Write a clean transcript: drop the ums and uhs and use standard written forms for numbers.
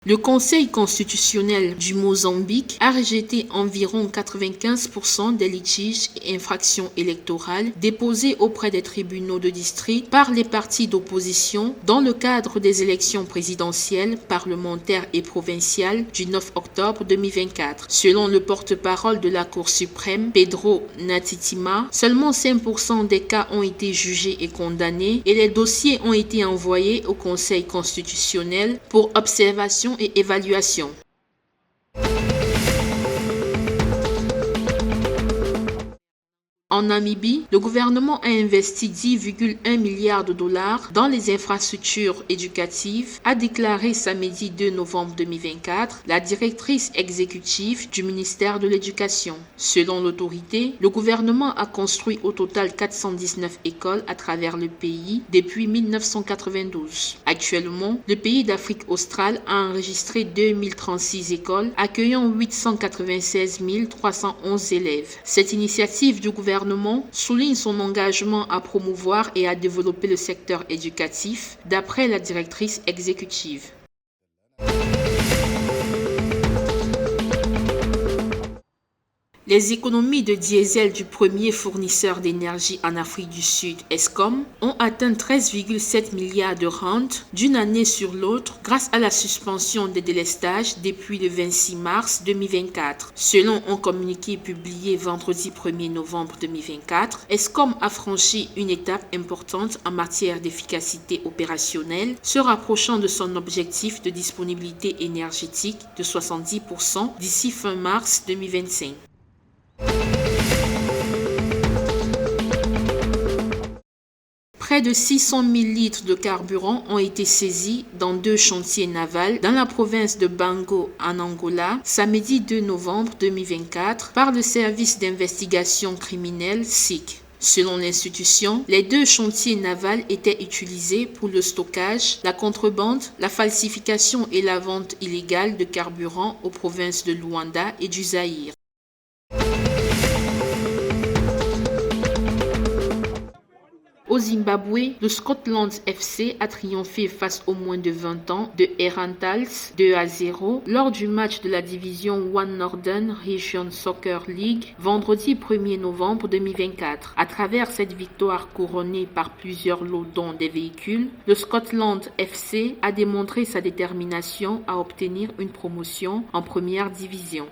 Le Conseil constitutionnel du Mozambique a rejeté environ 95% des litiges et infractions électorales déposés auprès des tribunaux de district par les partis d'opposition dans le cadre des élections présidentielles, parlementaires et provinciales du 9 octobre 2024. Selon le porte-parole de la Cour suprême, Pedro Natitima, seulement 5% des cas ont été jugés et condamnés et les dossiers ont été envoyés au Conseil constitutionnel pour observation et évaluation. En Namibie, le gouvernement a investi 10,1 milliards de dollars dans les infrastructures éducatives, a déclaré samedi 2 novembre 2024 la directrice exécutive du ministère de l'Éducation. Selon l'autorité, le gouvernement a construit au total 419 écoles à travers le pays depuis 1992. Actuellement, le pays d'Afrique australe a enregistré 2036 écoles accueillant 896 311 élèves. Cette initiative du gouvernement souligne son engagement à promouvoir et à développer le secteur éducatif, d'après la directrice exécutive. Les économies de diesel du premier fournisseur d'énergie en Afrique du Sud, Eskom, ont atteint 13,7 milliards de rentes d'une année sur l'autre grâce à la suspension des délestages depuis le 26 mars 2024. Selon un communiqué publié vendredi 1er novembre 2024, Eskom a franchi une étape importante en matière d'efficacité opérationnelle, se rapprochant de son objectif de disponibilité énergétique de 70% d'ici fin mars 2025. Près de 600 000 litres de carburant ont été saisis dans 2 chantiers navals dans la province de Bango en Angola samedi 2 novembre 2024 par le service d'investigation criminelle SIC. Selon l'institution, les 2 chantiers navals étaient utilisés pour le stockage, la contrebande, la falsification et la vente illégale de carburant aux provinces de Luanda et du Zaïre. Au Zimbabwe, le Scotland FC a triomphé face aux moins de 20 ans de Herentals 2-0 lors du match de la division One Northern Region Soccer League vendredi 1er novembre 2024. À travers cette victoire couronnée par plusieurs lots dont des véhicules, le Scotland FC a démontré sa détermination à obtenir une promotion en première division.